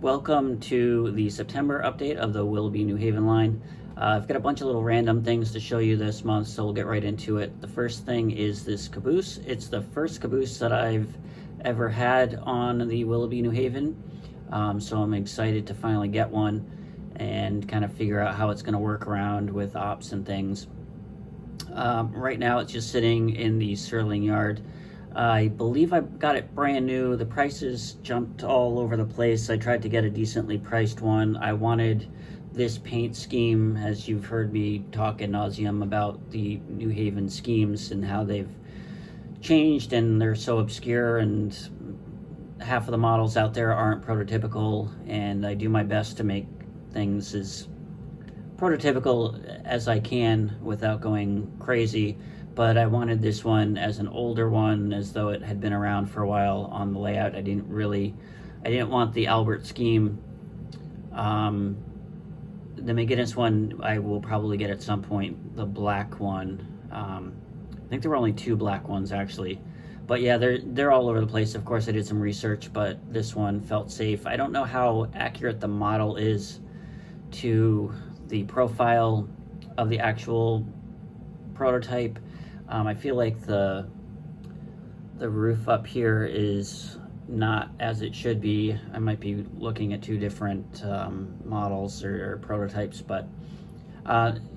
Welcome to the September update of the Willoughby New Haven line. I've got a bunch of little random things to show you this month, so we'll get right into it. The first thing is this caboose. It's the first caboose that I've ever had on the Willoughby New Haven, so I'm excited to finally get one and kind of figure out how it's going to work around with ops and things. Right now it's just sitting in the Sterling yard. I believe I got it brand new. The prices jumped all over the place. I tried to get a decently priced one. I wanted this paint scheme, as you've heard me talk ad nauseum about the New Haven schemes and how they've changed and they're so obscure, and half of the models out there aren't prototypical, and I do my best to make things as prototypical as I can without going crazy. But I wanted this one as an older one, as though it had been around for a while on the layout. I didn't want the Albert scheme. The McGinnis one I will probably get at some point, the black one. I think there were only 2 black ones actually. But yeah, they're all over the place. Of course I did some research, but this one felt safe. I don't know how accurate the model is to the profile of the actual prototype. I feel like the roof up here is not as it should be. I might be looking at 2 different models or prototypes, but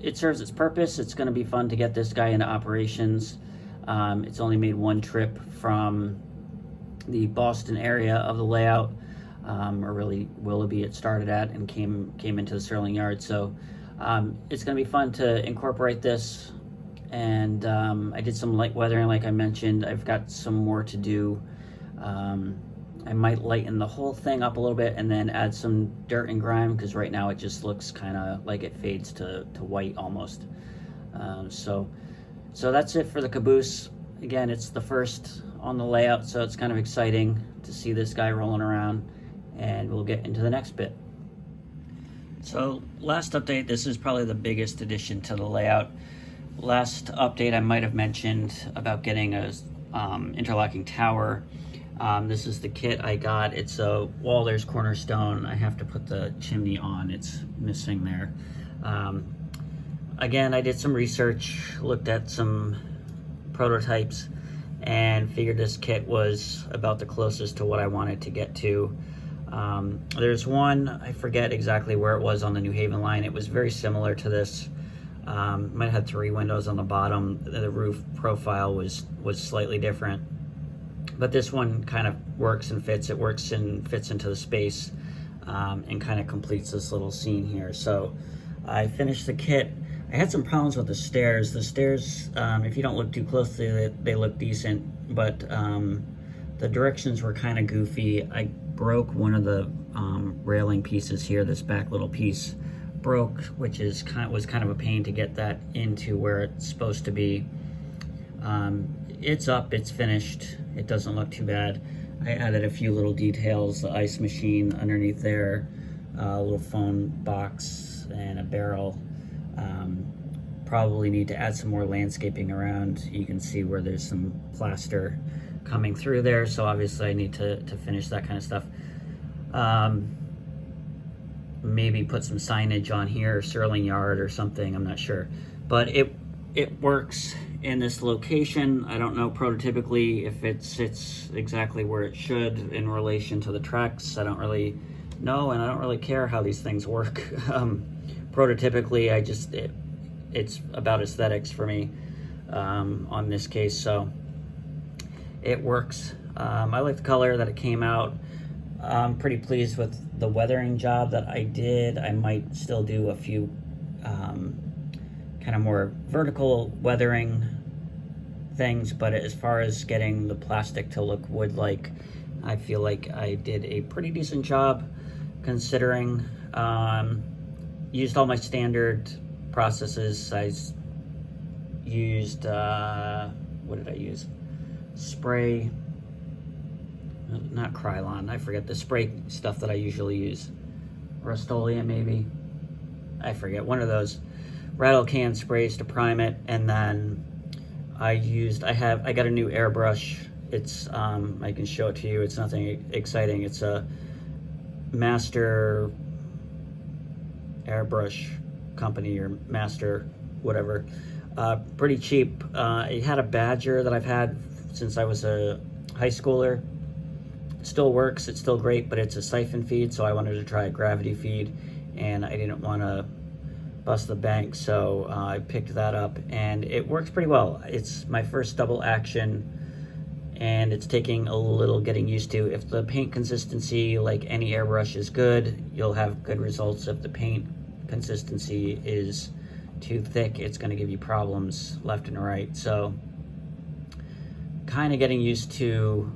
it serves its purpose. It's going to be fun to get this guy into operations. It's only made 1 trip from the Boston area of the layout, or really Willoughby it started at, and came into the Sterling yard. So it's going to be fun to incorporate this. And I did some light weathering like I mentioned. I've got some more to do. I might lighten the whole thing up a little bit and then add some dirt and grime, because right now it just looks kind of like it fades to white almost. So that's it for the caboose. Again, it's the first on the layout, so it's kind of exciting to see this guy rolling around, and we'll get into the next bit. So last update, this is probably the biggest addition to the layout. Last update I might have mentioned about getting a interlocking tower. This is the kit I got. It's a Walthers cornerstone. I have to put the chimney on. It's missing there. Again, I did some research, looked at some prototypes, and figured this kit was about the closest to what I wanted to get to. There's one, I forget exactly where it was on the New Haven line. It was very similar to this. Might have 3 windows on the bottom. The roof profile was slightly different, but this one kind of works and fits. It works and fits into the space, and kind of completes this little scene here. So I finished the kit. I had some problems with the stairs. The stairs, if you don't look too closely, they look decent, but the directions were kind of goofy. I broke one of the railing pieces here. This back little piece broke, which was kind of a pain to get that into where it's supposed to be. It's up, it's finished. It doesn't look too bad. I added a few little details, the ice machine underneath there, a little phone box, and a barrel. Probably need to add some more landscaping around. You can see where there's some plaster coming through there, so obviously I need to finish that kind of stuff. Maybe put some signage on here, Sterling yard or something, I'm not sure. But it works in this location. I don't know prototypically if it sits exactly where it should in relation to the tracks. I don't really know, and I don't really care how these things work. Prototypically, it's about aesthetics for me on this case, so it works. I like the color that it came out. I'm pretty pleased with the weathering job that I did. I might still do a few kind of more vertical weathering things, but as far as getting the plastic to look wood-like, I feel like I did a pretty decent job considering. Used all my standard processes. I used, what did I use? Spray, not Krylon, I forget the spray stuff that I usually use. Rust-Oleum maybe, I forget, one of those rattle can sprays to prime it. And then I got a new airbrush. It's, I can show it to you, it's nothing exciting. It's a Master airbrush company, or Master whatever. Pretty cheap. It had a Badger that I've had since I was a high schooler. It still works, it's still great, but it's a siphon feed, so I wanted to try a gravity feed, and I didn't want to bust the bank, so I picked that up, and it works pretty well. It's my first double action, and it's taking a little getting used to. If the paint consistency, like any airbrush, is good, you'll have good results. If the paint consistency is too thick, it's going to give you problems left and right. So kind of getting used to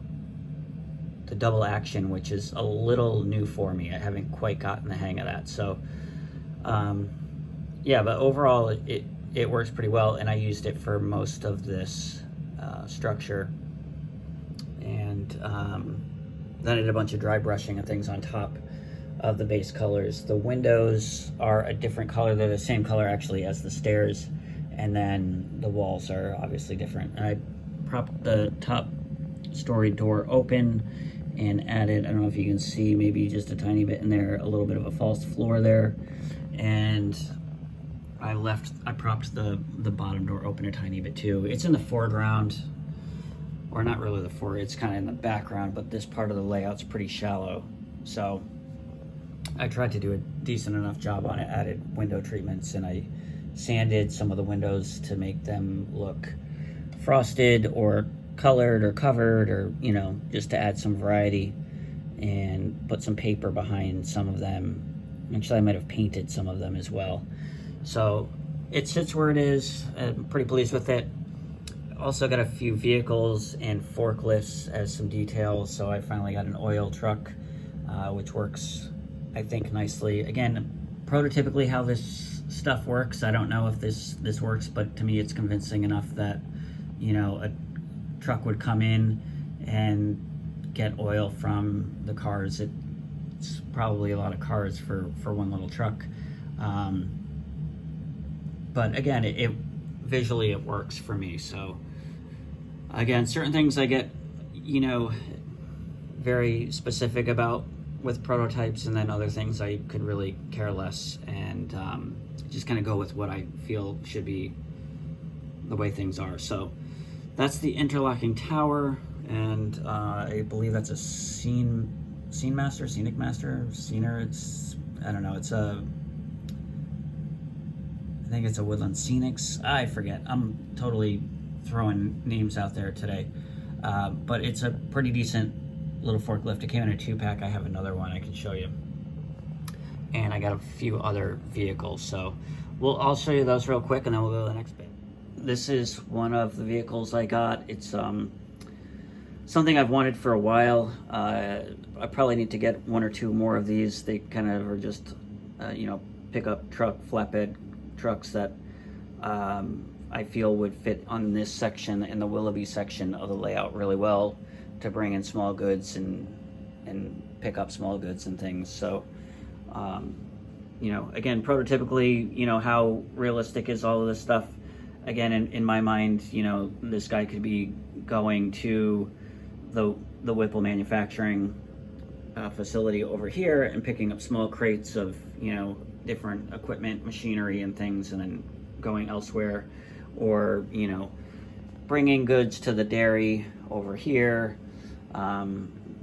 the double action, which is a little new for me. I haven't quite gotten the hang of that. So yeah, but overall it works pretty well, and I used it for most of this structure. And then I did a bunch of dry brushing and things on top of the base colors. The windows are a different color. They're the same color actually as the stairs, and then the walls are obviously different. And I propped the top story door open and added, I don't know if you can see, maybe just a tiny bit in there, a little bit of a false floor there. And I propped the bottom door open a tiny bit too. It's in the foreground, or not really the foreground, it's kind of in the background, but this part of the layout's pretty shallow. So I tried to do a decent enough job on it. Added window treatments, and I sanded some of the windows to make them look frosted or colored or covered, or, you know, just to add some variety, and put some paper behind some of them. Actually, I might have painted some of them as well. So it sits where it is. I'm pretty pleased with it. Also got a few vehicles and forklifts as some details. So I finally got an oil truck, which works, I think, nicely. Again, prototypically how this stuff works, I don't know if this works, but to me it's convincing enough that, you know, a truck would come in and get oil from the cars. It's probably a lot of cars for one little truck. But again, it visually it works for me. So again, certain things I get, you know, very specific about with prototypes, and then other things I could really care less, and just kind of go with what I feel should be the way things are. So that's the interlocking tower, and I believe that's a scenic master. It's, I don't know, it's a, I think it's a Woodland Scenics. I forget. I'm totally throwing names out there today. But it's a pretty decent little forklift. It came in a 2-pack. I have another one I can show you. And I got a few other vehicles. So I'll show you those real quick, and then we'll go to the next bit. This is one of the vehicles I got. It's something I've wanted for a while. I probably need to get one or two more of these. They kind of are just, you know, pickup truck, flatbed trucks that I feel would fit on this section, in the Willoughby section of the layout, really well, to bring in small goods and pick up small goods and things. So, you know, again, prototypically, you know, how realistic is all of this stuff? Again, in my mind, you know, this guy could be going to the Whipple manufacturing facility over here and picking up small crates of, you know, different equipment, machinery and things, and then going elsewhere. Or, you know, bringing goods to the dairy over here,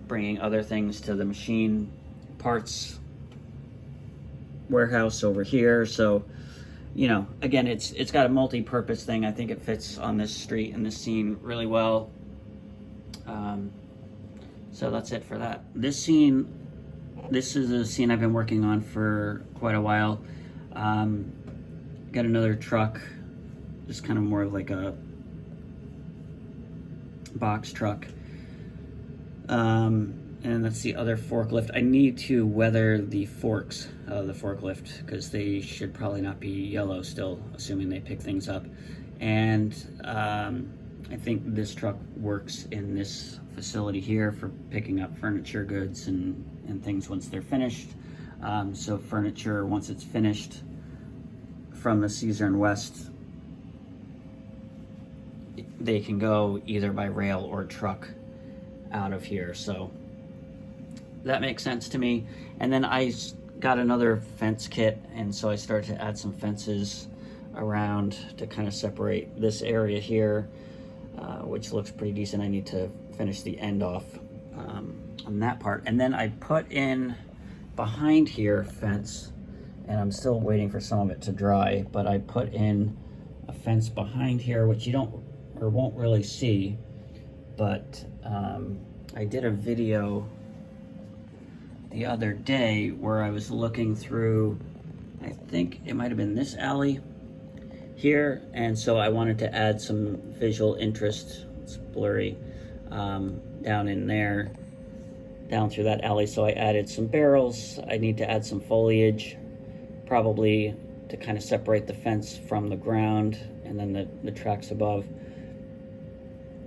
bringing other things to the machine parts warehouse over here. So, you know, again, it's got a multi-purpose thing. I think it fits on this street and this scene really well. So that's it for that. This scene this is a scene I've been working on for quite a while. Got another truck, just kind of more of like a box truck. And that's the other forklift. I need to weather the forks of the forklift because they should probably not be yellow still, assuming they pick things up. And I think this truck works in this facility here for picking up furniture goods and things once they're finished. So furniture, once it's finished from the Caesar and West, they can go either by rail or truck out of here. So that makes sense to me. And then I got another fence kit, and so I started to add some fences around to kind of separate this area here, which looks pretty decent. I need to finish the end off on that part. And then I put in behind here fence, and I'm still waiting for some of it to dry, but I put in a fence behind here, which you don't or won't really see, but I did a video the other day where I was looking through, I think it might have been this alley here, and so I wanted to add some visual interest, it's blurry, down in there, down through that alley. So I added some barrels. I need to add some foliage, probably to kind of separate the fence from the ground, and then the tracks above.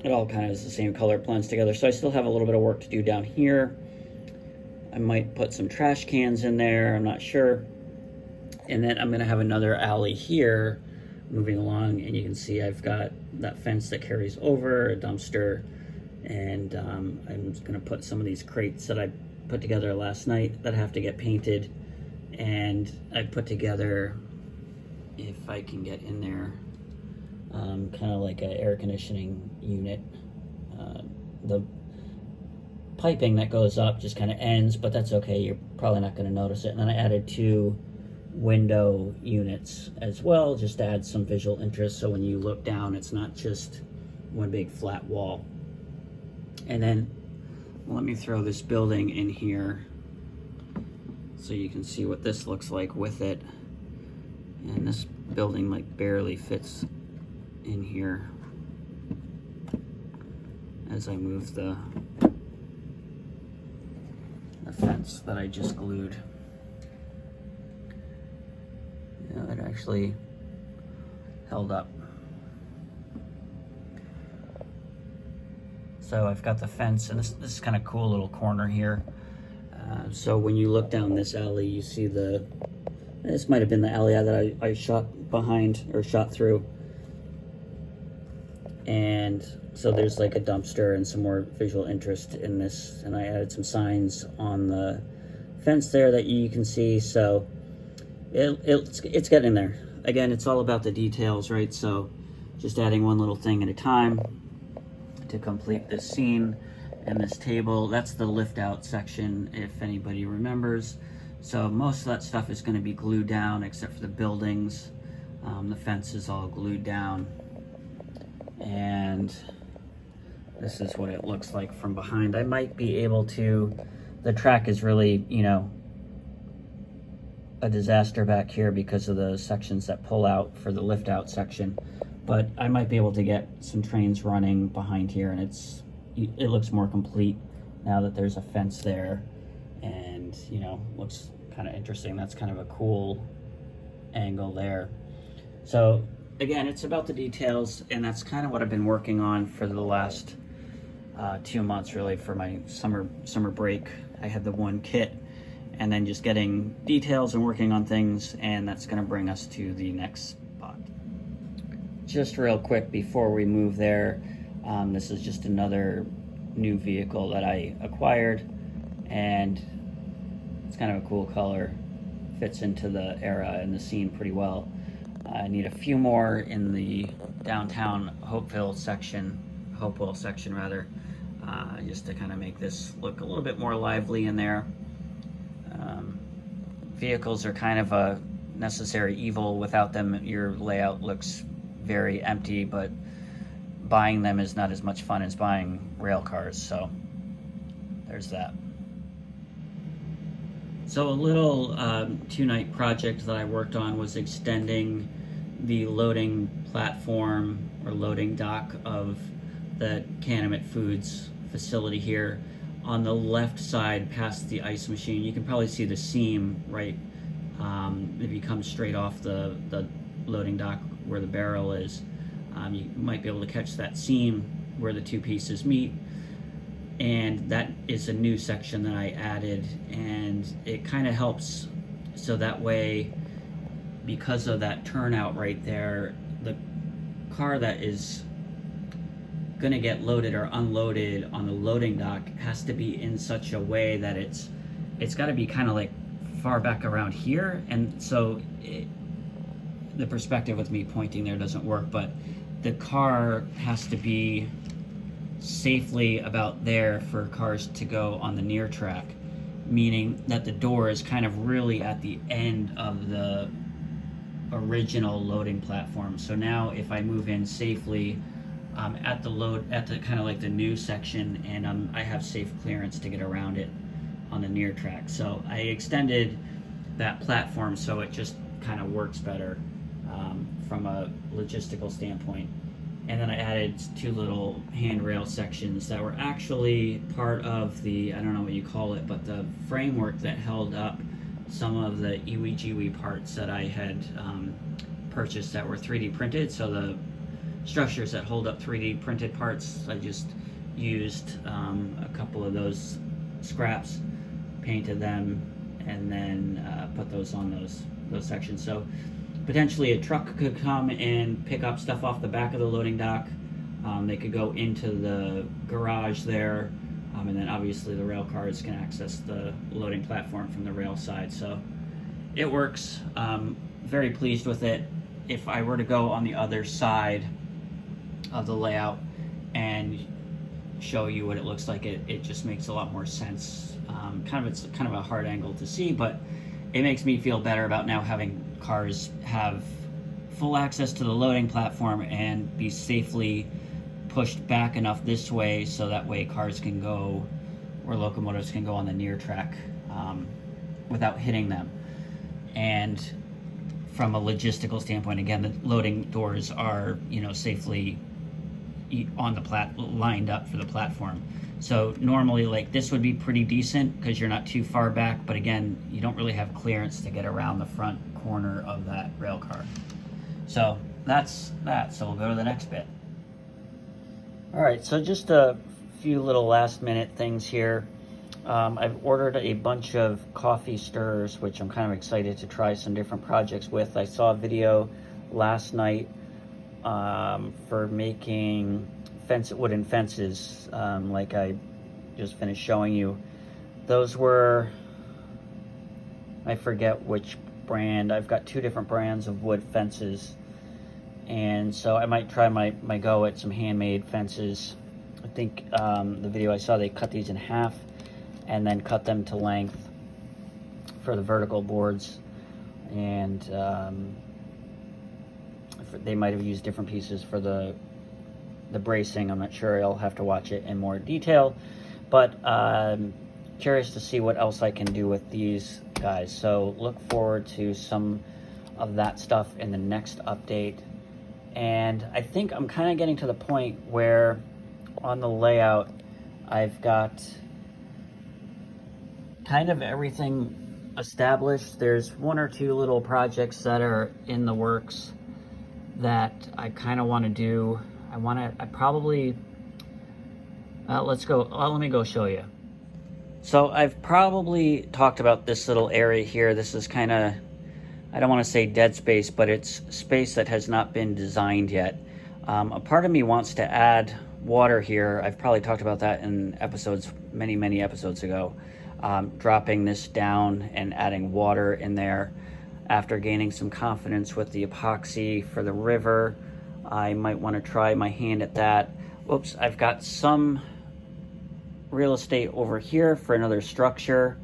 It all kind of is the same color, it blends together. So I still have a little bit of work to do down here. I might put some trash cans in there, I'm not sure. And then I'm gonna have another alley here moving along, and you can see I've got that fence that carries over, a dumpster, and I'm just gonna put some of these crates that I put together last night that have to get painted. And I put together, if I can get in there, kind of like an air conditioning unit. The piping that goes up just kind of ends, but that's okay, you're probably not going to notice it. And then I added 2 window units as well, just to add some visual interest, so when you look down it's not just one big flat wall. And then let me throw this building in here so you can see what this looks like with it. And this building like barely fits in here as I move the fence that I just glued. Yeah, it actually held up. So I've got the fence, and this is kind of cool little corner here. So when you look down this alley, you see this might have been the alley that I shot behind or shot through. And so there's like a dumpster and some more visual interest in this, and I added some signs on the fence there that you can see. So it's getting there. Again, it's all about the details, right? So just adding one little thing at a time to complete this scene. And this table, that's the lift out section, if anybody remembers. So most of that stuff is going to be glued down except for the buildings. The fence is all glued down. And this is what it looks like from behind. I might be able to, the track is really, you know, a disaster back here because of the sections that pull out for the lift out section. But I might be able to get some trains running behind here, and it looks more complete now that there's a fence there, and you know, looks kind of interesting. That's kind of a cool angle there. So again, it's about the details, and that's kind of what I've been working on for the last 2 months, really, for my summer break. I had the one kit, and then just getting details and working on things, and that's going to bring us to the next spot. Just real quick before we move there, this is just another new vehicle that I acquired, and it's kind of a cool color, fits into the era and the scene pretty well. I need a few more in the downtown Hopewell section rather, just to kind of make this look a little bit more lively in there. Vehicles are kind of a necessary evil. Without them, your layout looks very empty, but buying them is not as much fun as buying rail cars, so there's that. So a little two-night project that I worked on was extending the loading platform or loading dock of the Canimate Foods facility here. On the left side past the ice machine, you can probably see the seam right if you come straight off the loading dock where the barrel is. You might be able to catch that seam where the two pieces meet. And that is a new section that I added, and it kind of helps so that way, because of that turnout right there, the car that is going to get loaded or unloaded on the loading dock has to be in such a way that it's got to be kind of like far back around here, and so the perspective with me pointing there doesn't work, but the car has to be safely about there for cars to go on the near track, meaning that the door is kind of really at the end of the original loading platform. So now if I move in safely at the kind of like the new section, and I have safe clearance to get around it on the near track. So I extended that platform so it just kind of works better from a logistical standpoint. And then I added two little handrail sections that were actually part of the, I don't know what you call it, but the framework that held up some of the iwi parts that I had purchased that were 3D printed. So the structures that hold up 3D printed parts, I just used a couple of those scraps, painted them, and then put those on those sections. So potentially a truck could come and pick up stuff off the back of the loading dock. They could go into the garage there, and then obviously the rail cars can access the loading platform from the rail side. So it works. Very pleased with it. If I were to go on the other side of the layout and show you what it looks like, it just makes a lot more sense. It's kind of a hard angle to see, but it makes me feel better about now having cars have full access to the loading platform and be safely pushed back enough this way so that way cars can go, or locomotives can go on the near track without hitting them. And from a logistical standpoint, again, the loading doors are, safely on the lined up for the platform. So normally, like, this would be pretty decent because you're not too far back, but again, you don't really have clearance to get around the front corner of that rail car. So that's that. So we'll go to the next bit. All right, so just a few little last minute things here. I've ordered a bunch of coffee stirrers, which I'm kind of excited to try some different projects with. I saw a video last night for making wooden fences, like I just finished showing you. Those were, I forget which brand. I've got two different brands of wood fences, and so I might try my go at some handmade fences. I think the video I saw, they cut these in half and then cut them to length for the vertical boards, and they might have used different pieces for the bracing. I'm not sure. I'll have to watch it in more detail, but curious to see what else I can do with these guys. So look forward to some of that stuff in the next update. And I think I'm kind of getting to the point where on the layout I've got kind of everything established. There's one or two little projects that are in the works that I kind of want to do. Let me go show you. So I've probably talked about this little area here. This is kind of, I don't want to say dead space, but it's space that has not been designed yet. A part of me wants to add water here. I've probably talked about that in episodes, many episodes ago. Dropping this down and adding water in there. After gaining some confidence with the epoxy for the river, I might want to try my hand at that. Oops, I've got some real estate over here for another structure.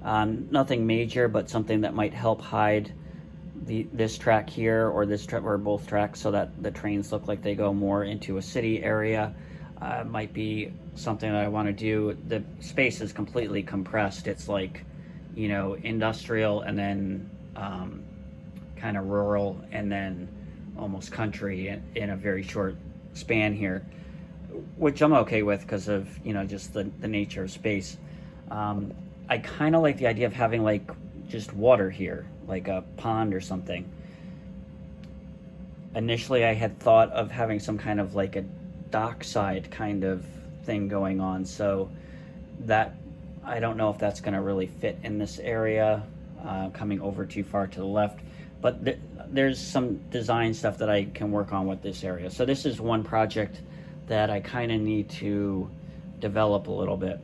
Nothing major, but something that might help hide this track here, or this track, or both tracks, so that the trains look like they go more into a city area. Might be something that I want to do. The space is completely compressed. It's like, you know, industrial, and then kind of rural, and then almost country in a very short span here, which I'm okay with because of, you know, just the nature of space. I kind of like the idea of having like just water here, like a pond or something. Initially, I had thought of having some kind of like a dockside kind of thing going on, so that I don't know if that's going to really fit in this area, coming over too far to the left, but there's some design stuff that I can work on with this area. So this is one project that I kind of need to develop a little bit.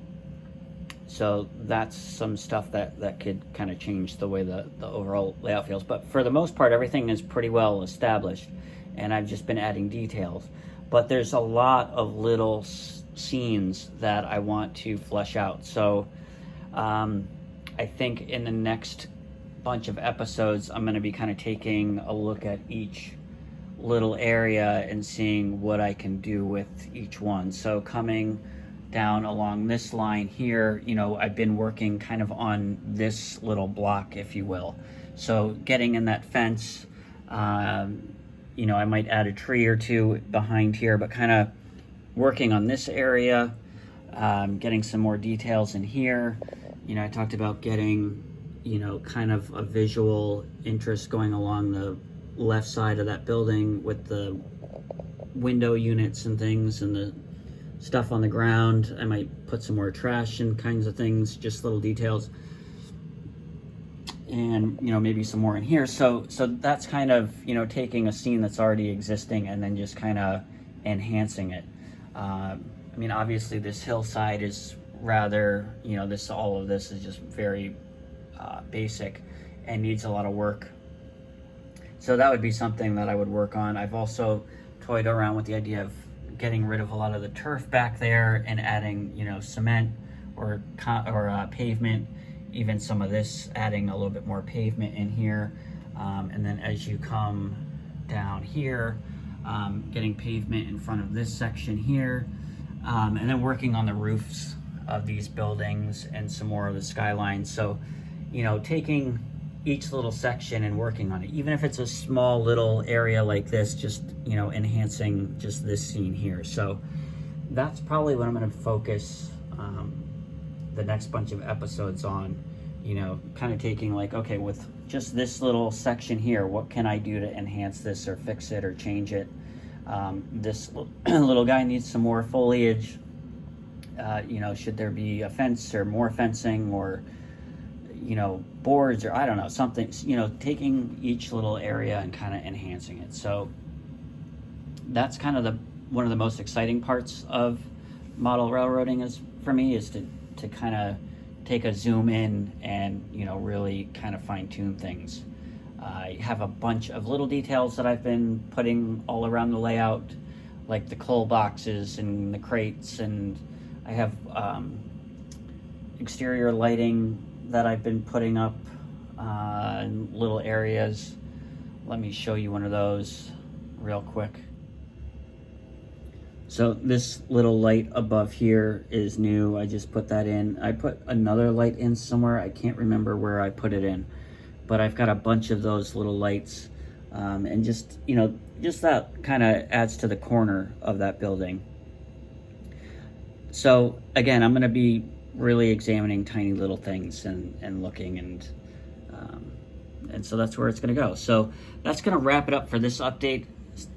So that's some stuff that could kind of change the way the overall layout feels. But for the most part, everything is pretty well established, and I've just been adding details. But there's a lot of little scenes that I want to flesh out. So I think in the next bunch of episodes, I'm going to be kind of taking a look at each little area and seeing what I can do with each one. So coming down along this line here, you know, I've been working kind of on this little block, if you will. So getting in that fence, you know, I might add a tree or two behind here, but kind of working on this area, getting some more details in here. You know, I talked about getting, you know, kind of a visual interest going along the left side of that building with the window units and things and the stuff on the ground. I might put some more trash and kinds of things, just little details. And, you know, maybe some more in here. So that's kind of, you know, taking a scene that's already existing and then just kind of enhancing it. I mean, obviously this hillside is rather, you know, all of this is just very basic and needs a lot of work. So that would be something that I would work on. I've also toyed around with the idea of getting rid of a lot of the turf back there and adding, you know, cement or pavement, even some of this, adding a little bit more pavement in here. And then as you come down here, getting pavement in front of this section here, and then working on the roofs of these buildings and some more of the skyline. So, you know, taking each little section and working on it, even if it's a small little area like this, just, you know, enhancing just this scene here. So that's probably what I'm going to focus the next bunch of episodes on, you know, kind of taking like, okay, with just this little section here, what can I do to enhance this or fix it or change it? This little guy needs some more foliage. You know, should there be a fence or more fencing, or, you know, boards, or I don't know, something, you know, taking each little area and kind of enhancing it. So that's kind of one of the most exciting parts of model railroading is, for me, is to kind of take a zoom in and, you know, really kind of fine tune things. I have a bunch of little details that I've been putting all around the layout, like the coal boxes and the crates, and I have exterior lighting that I've been putting up in little areas. Let me show you one of those real quick. So this little light above here is new. I just put that in. I put another light in somewhere. I can't remember where I put it in, but I've got a bunch of those little lights, and just, you know, just that kind of adds to the corner of that building. So again, I'm going to be really examining tiny little things and looking, and so that's where it's going to go. So that's going to wrap it up for this update.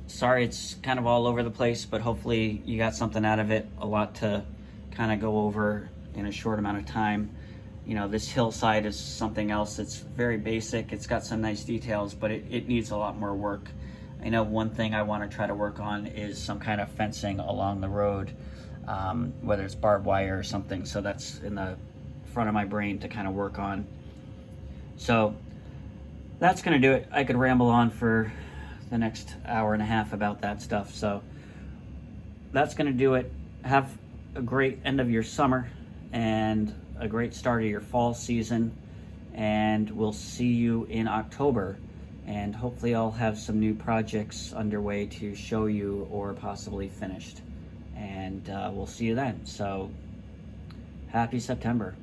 Sorry it's kind of all over the place, but hopefully you got something out of it. A lot to kind of go over in a short amount of time. You know, this hillside is something else that's very basic. It's got some nice details, but it needs a lot more work. I know one thing I want to try to work on is some kind of fencing along the road, whether it's barbed wire or something. So that's in the front of my brain to kind of work on. So that's going to do it. I could ramble on for the next hour and a half about that stuff. So that's going to do it. Have a great end of your summer and a great start of your fall season, and we'll see you in October, and hopefully I'll have some new projects underway to show you, or possibly finished, and we'll see you then. So happy September.